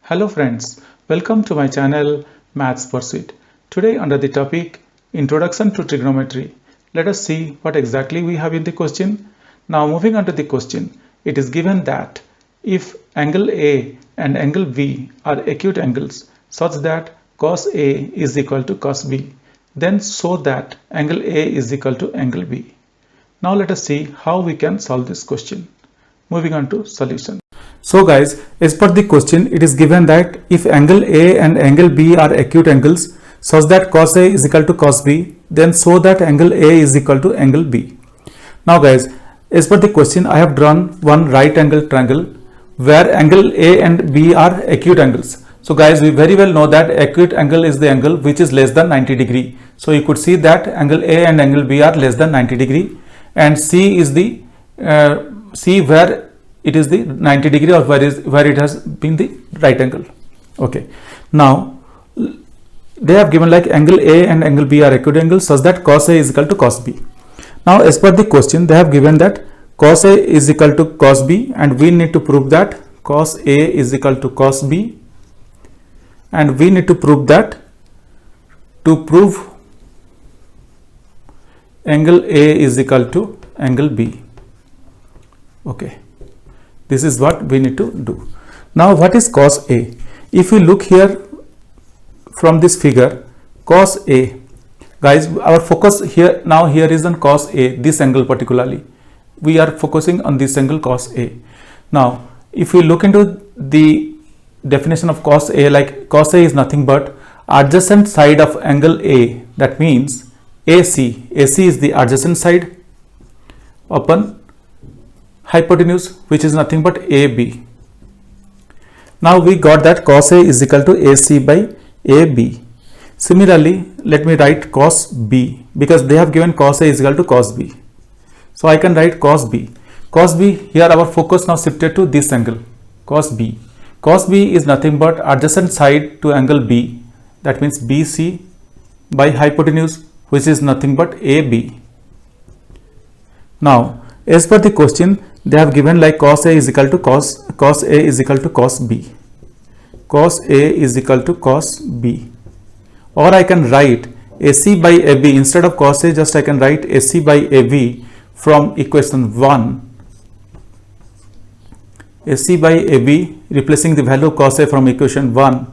Hello friends, welcome to my channel Maths Pursuit. Today under the topic Introduction to Trigonometry, let us see what exactly we have in the question. Now moving on to the question, it is given that if angle A and angle B are acute angles such that cos A is equal to cos B, then show that angle A is equal to angle B. Now let us see how we can solve this question. Moving on to solution. So guys, as per the question, it is given that if angle A and angle B are acute angles such that cos A is equal to cos B, then show that angle A is equal to angle B. Now guys, as per the question, I have drawn one right angle triangle where angle A and B are acute angles. So guys, we very well know that acute angle is the angle which is less than 90 degree. So you could see that angle A and angle B are less than 90 degree, and C is the C where it is the 90 degree or where it has been the right angle. Okay, now they have given like angle A and angle B are acute angles such that cos A is equal to cos B. Now as per the question, they have given that cos A is equal to cos B, and we need to prove that cos A is equal to cos B, and we need to prove that to prove angle A is equal to angle B. Okay, this is what we need to do. Now what is cos A? If you look here from this figure, cos A, guys, our focus here is on cos A, this angle particularly. We are focusing on this angle cos A. Now if we look into the definition of cos A, like cos A is nothing but adjacent side of angle A. That means AC is the adjacent side upon hypotenuse, which is nothing but AB. Now we got that cos A is equal to AC by AB. Similarly, let me write cos B, because they have given cos A is equal to cos B. So I can write cos B. Cos B, here our focus now shifted to this angle, cos B. Cos B is nothing but adjacent side to angle B. That means BC by hypotenuse, which is nothing but AB. Now as per the question, they have given like cos A is equal to cos A is equal to cos B. Cos A is equal to cos B. Or I can write AC by AB. Instead of cos A, just I can write AC by AB from equation 1. AC by AB, replacing the value of cos A from equation 1,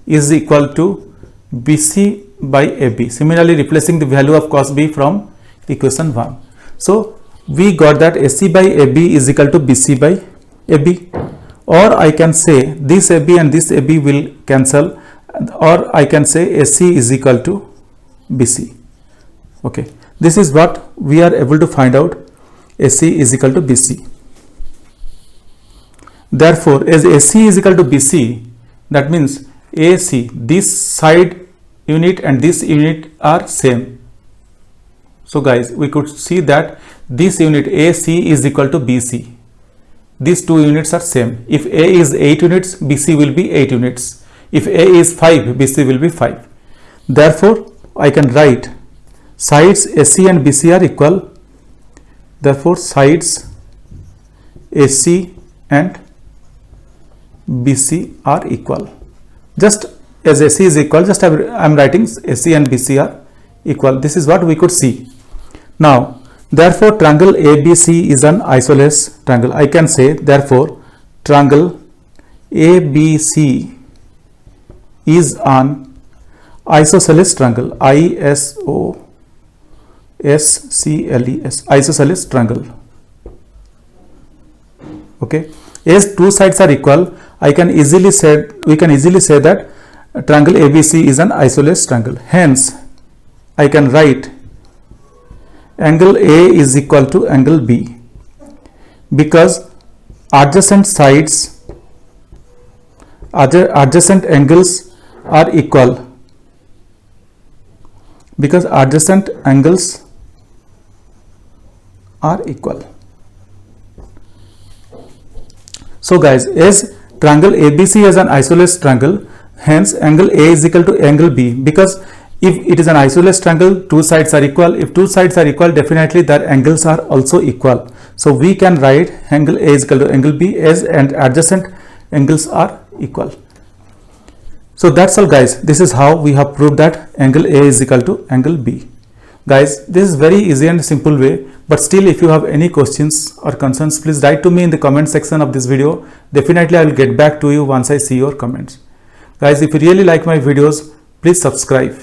is equal to BC by AB. Similarly, replacing the value of cos B from equation 1. So we got that AC by AB is equal to BC by AB, or I can say this AB and this AB will cancel, or I can say AC is equal to BC. Okay, this is what we are able to find out. AC is equal to BC. Therefore, as AC is equal to BC, that means AC, this side unit and this unit are same. So guys, we could see that this unit AC is equal to BC. These two units are same. If A is 8 units, BC will be 8 units. If A is 5, BC will be 5. Therefore, I can write sides AC and BC are equal. Therefore, sides AC and BC are equal. Just as AC is equal, just I am writing AC and BC are equal. This is what we could see. Now, therefore, triangle ABC is an isosceles triangle. I can say, therefore, triangle ABC is an isosceles triangle. ISOSCLES, isosceles triangle. Okay. As two sides are equal, we can easily say that triangle ABC is an isosceles triangle. Hence, I can write angle A is equal to angle B, because adjacent angles are equal, because adjacent angles are equal. So guys, as triangle ABC is an isosceles triangle, hence angle A is equal to angle B, because if it is an isosceles triangle, two sides are equal. If two sides are equal, definitely their angles are also equal. So we can write angle A is equal to angle B as and adjacent angles are equal. So that's all guys, this is how we have proved that angle A is equal to angle B. Guys, this is very easy and simple way, but still if you have any questions or concerns, please write to me in the comment section of this video. Definitely I will get back to you once I see your comments. Guys, if you really like my videos, please subscribe.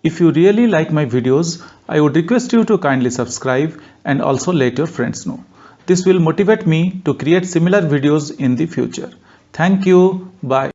If you really like my videos, I would request you to kindly subscribe and also let your friends know. This will motivate me to create similar videos in the future. Thank you. Bye.